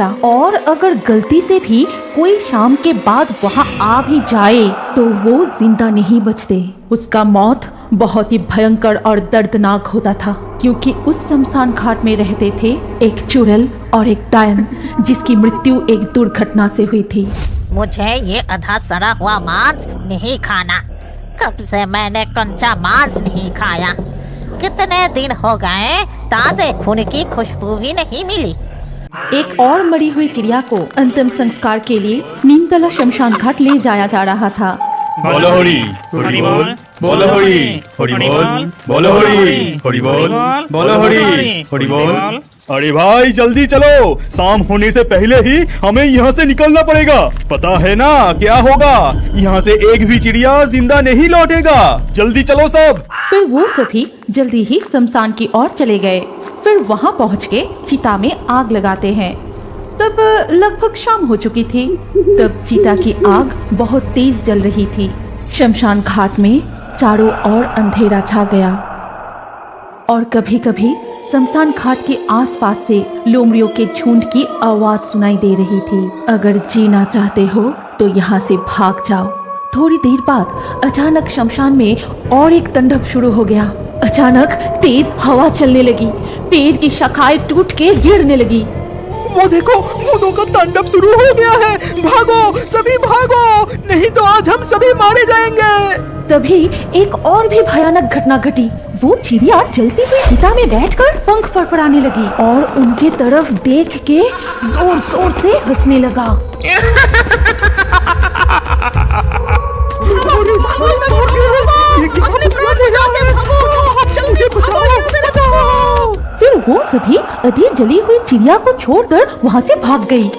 सकता, और अगर गलती से भी कोई शाम के बाद वहाँ आ भी जाए तो वो जिंदा नहीं बचते। उसका मौत बहुत ही भयंकर और दर्दनाक होता था, क्योंकि उस शमशान घाट में रहते थे एक चुड़ैल और एक डायन, जिसकी मृत्यु एक दुर्घटना से हुई थी। मुझे ये आधा सड़ा हुआ मांस नहीं खाना। कब से मैंने कच्चा मांस नहीं खाया। कितने दिन हो गए, ताजे खून की खुशबू भी नहीं मिली। एक और मरी हुई चिड़िया को अंतिम संस्कार के लिए नीमतला शमशान घाट ले जाया जा रहा था। बोलो हरि हरि बोल, बोलो हरि हरि बोल, बोलो हरि हरि बोल, बोलो हरि हरि बोल। अरे भाई जल्दी चलो, शाम होने से पहले ही हमें यहाँ से निकलना पड़ेगा। पता है ना क्या होगा, यहाँ से एक भी चिड़िया जिंदा नहीं लौटेगा। जल्दी चलो सब। फिर वो सभी जल्दी ही शमशान की ओर चले गए। फिर वहाँ पहुँच के चिता में आग लगाते हैं। तब लगभग शाम हो चुकी थी। तब चिता की आग बहुत तेज जल रही थी। शमशान घाट में चारों ओर अंधेरा छा गया, और कभी कभी शमशान घाट के आसपास से लोमड़ियों के झुंड की आवाज सुनाई दे रही थी। अगर जीना चाहते हो तो यहाँ से भाग जाओ। थोड़ी देर बाद अचानक शमशान में और एक तांडव शुरू हो गया। अचानक तेज हवा चलने लगी, पेड़ की शाखाएं टूट के गिरने लगी। वो देखो, भूतों का तांडव शुरू हो गया है। भागो सभी भागो, नहीं तो आज हम सभी मारे जाएंगे। तभी एक और भी भयानक घटना घटी। वो चिड़िया जलती हुई चिता में बैठकर पंख फड़फड़ाने लगी और उनके तरफ देख के जोर जोर से हंसने लगा। फिर वो सभी आधी जली हुई चिड़िया को छोड़कर वहाँ से भाग गई।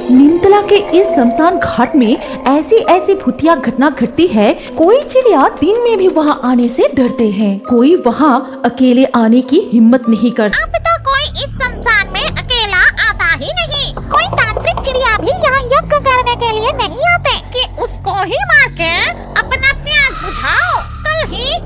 नीमतला के इस शमशान घाट में ऐसी ऐसी भूतिया घटना घटती है। कोई चिड़िया दिन में भी वहाँ आने से डरते हैं, कोई वहाँ अकेले आने की हिम्मत नहीं करता। अब तो कोई इस शमशान में अकेला आता ही नहीं। कोई तांत्रिक चिड़िया भी यहाँ यज्ञ करने के लिए नहीं आते कि उसको ही मार के अपना प्यास बुझाओ। कल ही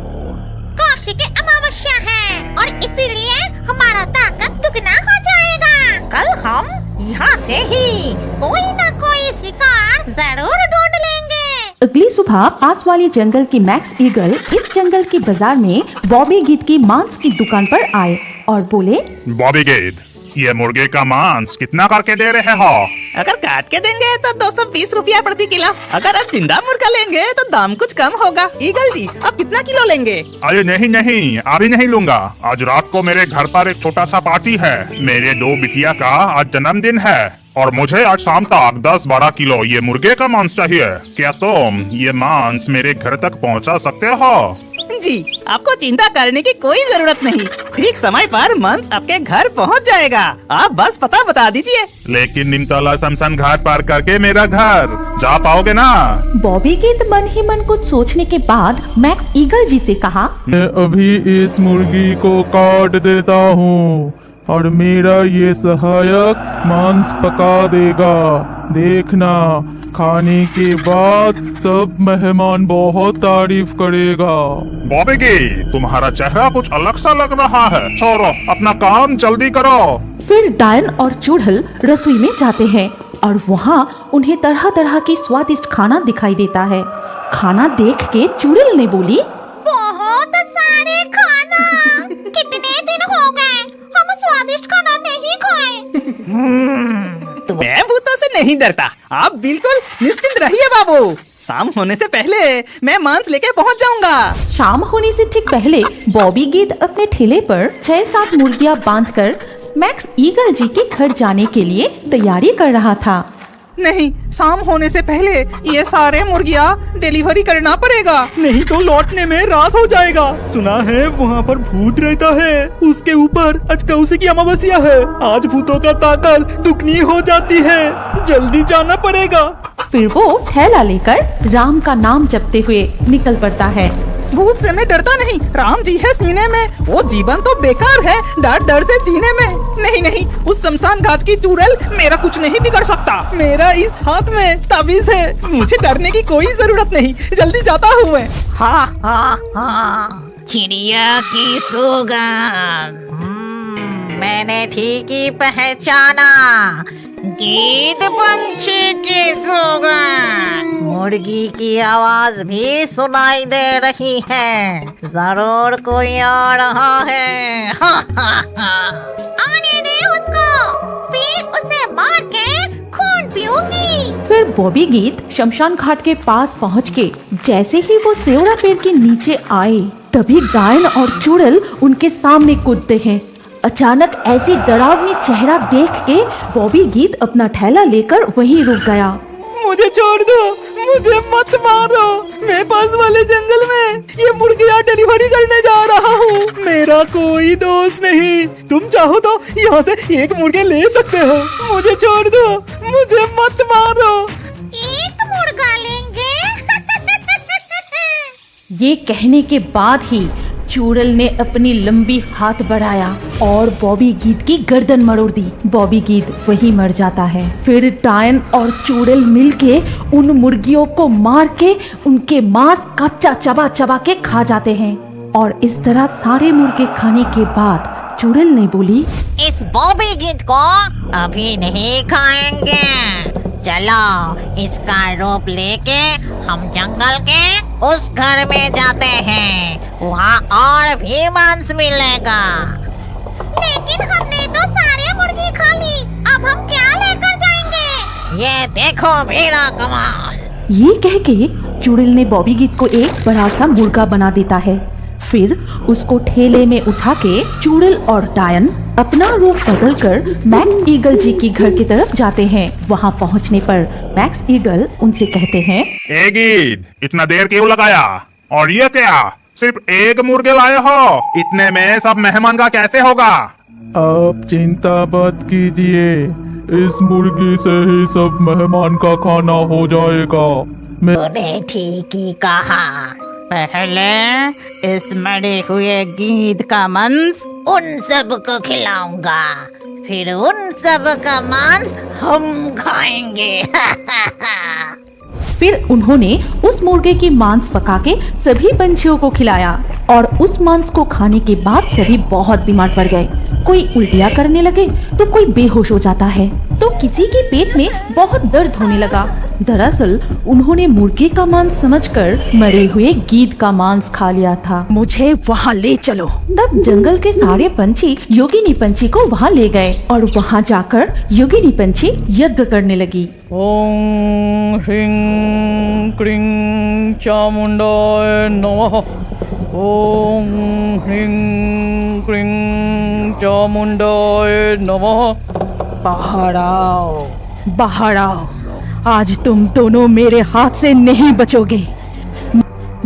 कौशिकी अमावस्या है और इसीलिए हमारा ताकत दुगना हो जाएगा। कल हम यहाँ से ही कोई न कोई शिकार जरूर ढूंढ लेंगे। अगली सुबह पास वाले जंगल के मैक्स ईगल इस जंगल के बाजार में बॉबी गीत की मांस की दुकान पर आए और बोले, बॉबी गीत, ये मुर्गे का मांस कितना करके दे रहे हो? अगर काट के देंगे तो 220 रुपया प्रति किलो। अगर आप जिंदा मुर्गा लेंगे तो दाम कुछ कम होगा। ईगल जी, आप कितना किलो लेंगे? अरे नहीं नहीं, अभी नहीं लूंगा। आज रात को मेरे घर पर एक छोटा सा पार्टी है। मेरे 2 बिटिया का आज जन्मदिन है और मुझे आज शाम तक 10-12 किलो ये मुर्गे का मांस चाहिए। क्या तुम ये मांस मेरे घर तक पहुंचा सकते हो? जी, आपको चिंता करने की कोई जरूरत नहीं। ठीक समय पर मांस आपके घर पहुंच जाएगा। आप बस पता बता दीजिए। लेकिन नीमतला शमशान घाट पार करके मेरा घर जा पाओगे ना? बॉबी गीत मन ही मन कुछ सोचने के बाद मैक्स ईगल जी से कहा, मैं अभी इस मुर्गी को काट देता हूँ और मेरा ये सहायक मांस पका देगा। देखना, खाने के बाद सब मेहमान बहुत तारीफ करेगा। बॉबी गीत, तुम्हारा चेहरा कुछ अलग सा लग रहा है। छोड़ो, अपना काम जल्दी करो। फिर डायन और चुड़ैल रसोई में जाते हैं और वहाँ उन्हें तरह तरह की स्वादिष्ट खाना दिखाई देता है। खाना देख के चुड़ैल ने बोली, बहुत सारे खाना। कितने दिन हो गए हम स्वादिष्ट खाना नहीं खाए। मैं भूतों से नहीं डरता, आप बिल्कुल निश्चिंत रहिए बाबू। शाम होने से पहले मैं मांस लेके पहुंच जाऊंगा। शाम होने से ठीक पहले बॉबी गीत अपने ठेले पर 6-7 मुर्गियां बांधकर मैक्स ईगल जी के घर जाने के लिए तैयारी कर रहा था। नहीं, शाम होने से पहले ये सारे मुर्गियाँ डिलीवरी करना पड़ेगा, नहीं तो लौटने में रात हो जाएगा। सुना है वहाँ पर भूत रहता है। उसके ऊपर आज कौशिकी अमावस्या है। आज भूतों का ताकत दुगनी हो जाती है। जल्दी जाना पड़ेगा। फिर वो थैला लेकर राम का नाम जपते हुए निकल पड़ता है। भूत से मैं डरता नहीं, राम जी है सीने में। वो जीवन तो बेकार है डर डर से जीने में। नहीं नहीं, उस शमशान घाट की चुड़ैल मेरा कुछ नहीं बिगड़ सकता। मेरा इस हाथ में ताबीज है, मुझे डरने की कोई जरूरत नहीं। जल्दी जाता हूँ मैं। हा हा हा, चिड़िया की सुगंध। मैंने ठीक ही पहचाना। गीत पंछी की सौगंध, मुर्गी की आवाज भी सुनाई दे रही है। जरूर कोई आ रहा है। आने दे उसको, फिर उसे मार के खून पीऊंगी। फिर बॉबी गीत शमशान घाट के पास पहुंच के जैसे ही वो सेवड़ा पेड़ के नीचे आए, तभी डायन और चुड़ैल उनके सामने कूदते हैं। अचानक ऐसी डरावनी चेहरा देख के बॉबी गीत अपना ठेला लेकर वहीं रुक गया। मुझे छोड़ दो, मुझे मत मारो। मैं पास वाले जंगल में ये मुर्गियाँ डिलीवरी करने जा रहा हूँ। मेरा कोई दोस्त नहीं। तुम चाहो तो यहाँ से एक मुर्गे ले सकते हो। मुझे छोड़ दो, मुझे मत मारो। एक मुर्गा लेंगे। ये कहने के बाद ही चुड़ैल ने अपनी लंबी हाथ बढ़ाया और बॉबी गीत की गर्दन मरोड़ दी। बॉबी गीत वहीं मर जाता है। फिर डायन और चुड़ैल मिलके उन मुर्गियों को मार के उनके मांस कच्चा चबा चबा के खा जाते हैं। और इस तरह सारे मुर्गे खाने के बाद चुड़ैल ने बोली, इस बॉबी गीत को अभी नहीं खाएंगे। चलो इसका रूप लेके हम जंगल के उस घर में जाते हैं। वहाँ और भी मांस मिलेगा। लेकिन हमने तो सारे मुर्गी खा ली, अब हम क्या लेकर जाएंगे? ये देखो मेरा कमाल। ये कह के चुड़ैल ने बॉबी गीत को एक बड़ा सा मुर्गा बना देता है। फिर उसको ठेले में उठा के चुड़ैल और डायन अपना रूप बदलकर मैक्स ईगल जी की घर की तरफ जाते हैं। वहाँ पहुँचने पर मैक्स ईगल उनसे कहते हैं, ए गीत, इतना देर क्यों लगाया? और ये क्या, सिर्फ एक मुर्गे लाए हो? इतने में सब मेहमान का कैसे होगा? आप चिंता मत कीजिए, इस मुर्गी से ही सब मेहमान का खाना हो जाएगा। मैं तूने ठीक ही कहा। पहले इस मरे हुए गीद का मांस उन सब को खिलाऊंगा, फिर उन सब का मांस हम खाएंगे। फिर उन्होंने उस मुर्गे की मांस पका के सभी पंछियों को खिलाया और उस मांस को खाने के बाद सभी बहुत बीमार पड़ गए। कोई उल्टियाँ करने लगे तो कोई बेहोश हो जाता है, तो किसी के पेट में बहुत दर्द होने लगा। दरअसल उन्होंने मुर्गे का मांस समझकर मरे हुए गीद का मांस खा लिया था। मुझे वहाँ ले चलो। तब जंगल के सारे पंछी योगिनी पंछी को वहाँ ले गए और वहाँ जाकर योगिनी पंछी यज्ञ करने लगी। ओम ह्रीं क्रीं चामुंडाय नमः। ओम ह्रीं क्रीं चामुंडाय नमः। बाहर आओ, बाहर आओ। आज तुम दोनों मेरे हाथ से नहीं बचोगे।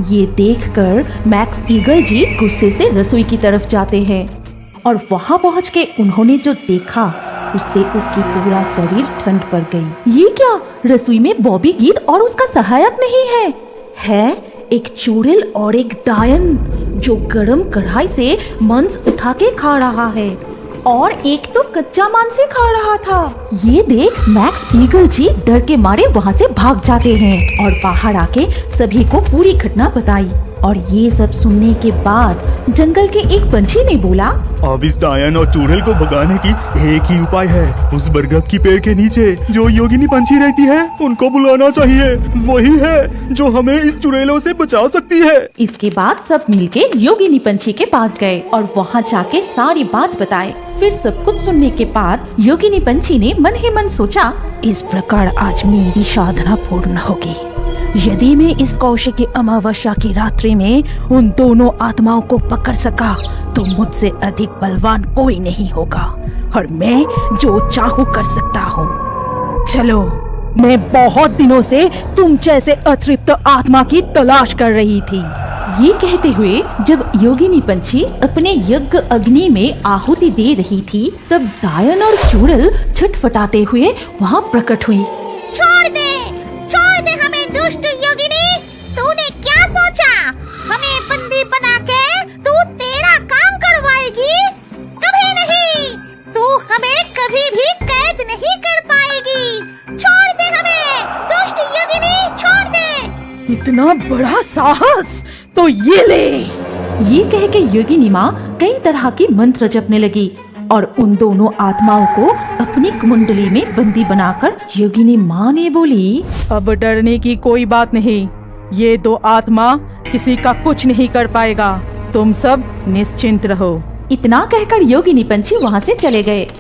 ये देखकर मैक्स ईगल जी गुस्से से रसोई की तरफ जाते हैं और वहाँ पहुँच के उन्होंने जो देखा उससे उसकी पूरा शरीर ठंड पड़ गई। ये क्या, रसोई में बॉबी गीत और उसका सहायक नहीं है एक चुड़ैल और एक डायन जो गरम कढ़ाई से मांस उठा के खा रहा है और एक तो कच्चा मांस से खा रहा था। ये देख मैक्स ईगल जी डर के मारे वहाँ से भाग जाते हैं और बाहर आके सभी को पूरी घटना बताई। और ये सब सुनने के बाद जंगल के एक पंछी ने बोला, अब इस डायन और चुड़ैल को भगाने की एक ही उपाय है। उस बरगद की पेड़ के नीचे जो योगिनी पंछी रहती है उनको बुलाना चाहिए। वही है जो हमें इस चुड़ैलों से बचा सकती है। इसके बाद सब मिलके योगिनी पंछी के पास गए और वहाँ जाके सारी बात बताए। फिर सब कुछ सुनने के बाद योगिनी पंछी ने मन ही मन सोचा, इस प्रकार आज मेरी साधना पूर्ण होगी। यदि मैं इस कौशिकी अमावस्या की रात्रि में उन दोनों आत्माओं को पकड़ सका तो मुझसे अधिक बलवान कोई नहीं होगा और मैं जो चाहूँ कर सकता हूँ। चलो, मैं बहुत दिनों से तुम जैसे अतृप्त आत्मा की तलाश कर रही थी। ये कहते हुए जब योगिनी पंछी अपने यज्ञ अग्नि में आहुति दे रही थी, तब डायन और चुड़ैल छटपटाते हुए वहाँ प्रकट हुई। छोड़ दे हमें दुष्ट योगिनी। तूने क्या सोचा, हमें बंदी बना के तू तेरा काम करवाएगी? कभी नहीं। तू हमें कभी भी कैद नहीं कर पाएगी। छोड़ दे हमें दुष्ट योगिनी, छोड़ दे। इतना बड़ा साहस, तो ये ले। ये कह के योगिनी माँ कई तरह की मंत्र जपने लगी और उन दोनों आत्माओं को अपनी कुंडली में बंदी बनाकर योगिनी माँ ने बोली, अब डरने की कोई बात नहीं, ये दो आत्मा किसी का कुछ नहीं कर पाएगा, तुम सब निश्चिंत रहो। इतना कहकर योगिनी पंछी वहाँ से चले गए।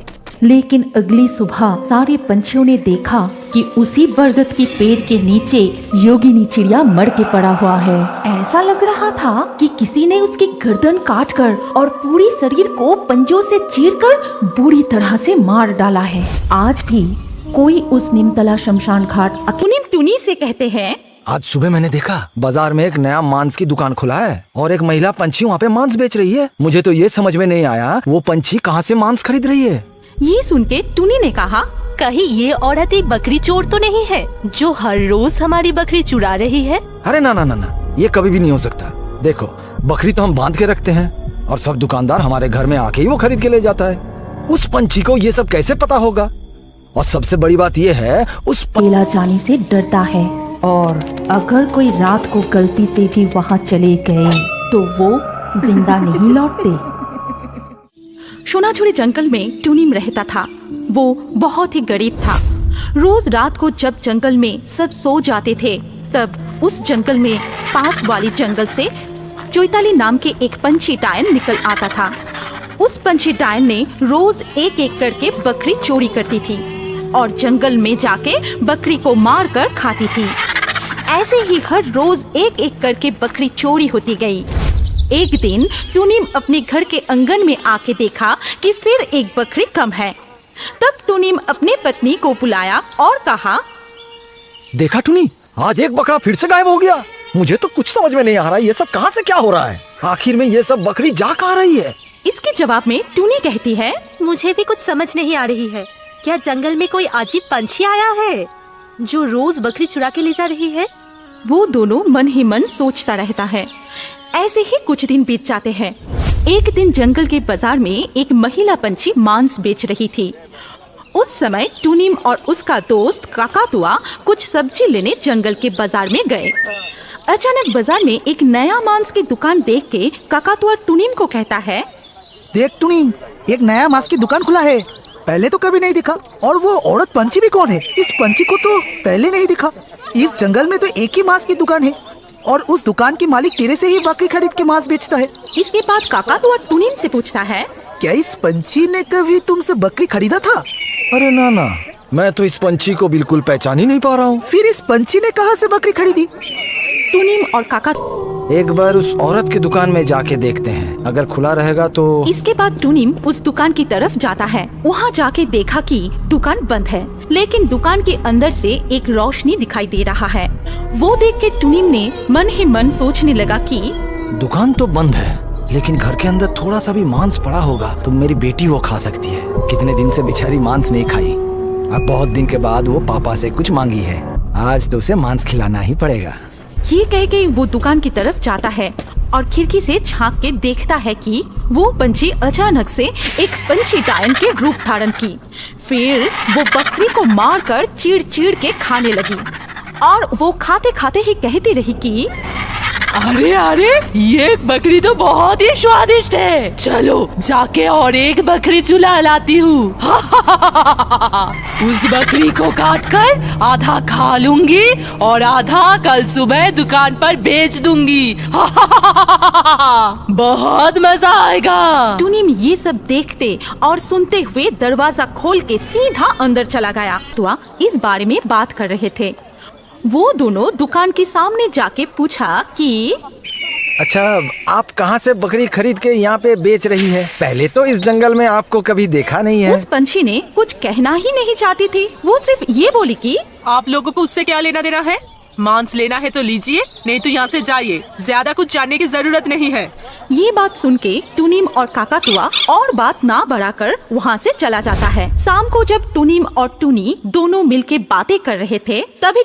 लेकिन अगली सुबह सारे पंछियों ने देखा कि उसी बरगद की पेड़ के नीचे योगिनी चिड़िया मर के पड़ा हुआ है। ऐसा लग रहा था कि किसी ने उसकी गर्दन काटकर और पूरी शरीर को पंजों से चीरकर बुरी तरह से मार डाला है। आज भी कोई उस निमतला शमशान घाट टुनीम टुनी से कहते हैं, आज सुबह मैंने देखा बाजार में एक नया मांस की दुकान खुला है और एक महिला पंछी वहाँ पे मांस बेच रही है। मुझे तो ये समझ में नहीं आया वो पंछी कहाँ से मांस खरीद रही है। ये सुन के टुनी ने कहा, कहीं ये औरत एक बकरी चोर तो नहीं है जो हर रोज हमारी बकरी चुरा रही है? अरे ना ना ना ना, ये कभी भी नहीं हो सकता। देखो बकरी तो हम बांध के रखते हैं और सब दुकानदार हमारे घर में आके ही वो खरीद के ले जाता है। उस पंछी को ये सब कैसे पता होगा? और सबसे बड़ी बात ये है उस अकेला जाने से डरता है और अगर कोई रात को गलती से भी वहाँ चले गए तो वो जिंदा नहीं लौटते। सोनाझुरी जंगल में टुनीम रहता था। वो बहुत ही गरीब था। रोज रात को जब जंगल में सब सो जाते थे तब उस जंगल में पास वाली जंगल से चोइताली नाम के एक पंछी डायन निकल आता था। उस पंछी डायन ने रोज एक एक करके बकरी चोरी करती थी और जंगल में जाके बकरी को मार कर खाती थी। ऐसे ही हर रोज एक एक करके बकरी चोरी होती गई। एक दिन टुनीम अपने घर के आंगन में आके देखा कि फिर एक बकरी कम है। तब टुनीम अपने पत्नी को बुलाया और कहा, देखा टुनी, आज एक बकरा फिर से गायब हो गया। मुझे तो कुछ समझ में नहीं आ रहा ये सब कहाँ से क्या हो रहा है। आखिर में ये सब बकरी जा कहाँ रही है? इसके जवाब में टुनी कहती है, मुझे भी कुछ समझ नहीं आ रही है। क्या जंगल में कोई अजीब पंछी आया है जो रोज बकरी चुरा के ले जा रही है? वो दोनों मन ही मन सोचता रहता है। ऐसे ही कुछ दिन बीत जाते हैं। एक दिन जंगल के बाजार में एक महिला पंछी मांस बेच रही थी। उस समय टुनीम और उसका दोस्त काकातुआ कुछ सब्जी लेने जंगल के बाजार में गए। अचानक बाजार में एक नया मांस की दुकान देख के काकातुआ टुनीम को कहता है, देख टुनीम, एक नया मांस की दुकान खुला है, पहले तो कभी नहीं दिखा। और वो औरत पंछी भी कौन है? इस पंछी को तो पहले नहीं दिखा। इस जंगल में तो एक ही मांस की दुकान है और उस दुकान की मालिक तेरे से ही बकरी खरीद के मांस बेचता है। इसके बाद काकातुआ टुनीम से पूछता है, क्या इस पंछी ने कभी तुमसे बकरी खरीदा था? अरे ना ना, मैं तो इस पंछी को बिल्कुल पहचान ही नहीं पा रहा हूँ। फिर इस पंछी ने कहाँ से बकरी खरीदी? टुनीम और काका एक बार उस औरत की दुकान में जाके देखते हैं, अगर खुला रहेगा तो। इसके बाद टुनीम उस दुकान की तरफ जाता है। वहाँ जाके देखा कि दुकान बंद है, लेकिन दुकान के अंदर से एक रोशनी दिखाई दे रहा है। वो देख के टुनीम ने मन ही मन सोचने लगा कि दुकान तो बंद है लेकिन घर के अंदर थोड़ा सा भी मांस पड़ा होगा तो मेरी बेटी वो खा सकती है। कितने दिन से बेचारी मांस नहीं खाई, अब बहुत दिन के बाद वो पापा से कुछ मांगी है, आज तो उसे मांस खिलाना ही पड़ेगा। ये कह के वो दुकान की तरफ जाता है और खिड़की से झांक के देखता है कि वो पंछी अचानक से एक पंछी डायन के रूप धारण की। फिर वो बकरी को मारकर चीड़ चीड़ के खाने लगी और वो खाते खाते ही कहती रही कि अरे अरे, ये बकरी तो बहुत ही स्वादिष्ट है, चलो जाके और एक बकरी चुला लाती हूँ। उस बकरी को काट कर आधा खा लूंगी और आधा कल सुबह दुकान पर बेच दूंगी। बहुत मजा आएगा। टुनीम ये सब देखते और सुनते हुए दरवाजा खोल के सीधा अंदर चला गया। तो इस बारे में बात कर रहे थे। वो दोनों दुकान के सामने जाके पूछा कि अच्छा, आप कहाँ से बकरी खरीद के यहाँ पे बेच रही है? पहले तो इस जंगल में आपको कभी देखा नहीं है। उस पंछी ने कुछ कहना ही नहीं चाहती थी। वो सिर्फ ये बोली कि आप लोगों को उससे क्या लेना देना है? मांस लेना है तो लीजिए, नहीं तो यहाँ से जाइए, ज्यादा कुछ जानने की जरूरत नहीं है। ये बात सुन के टुनीम और काकातुआ और बात ना बढ़ाकर वहाँ से चला जाता है। शाम को जब टुनीम और टुनी दोनों मिलके बातें कर रहे थे तभी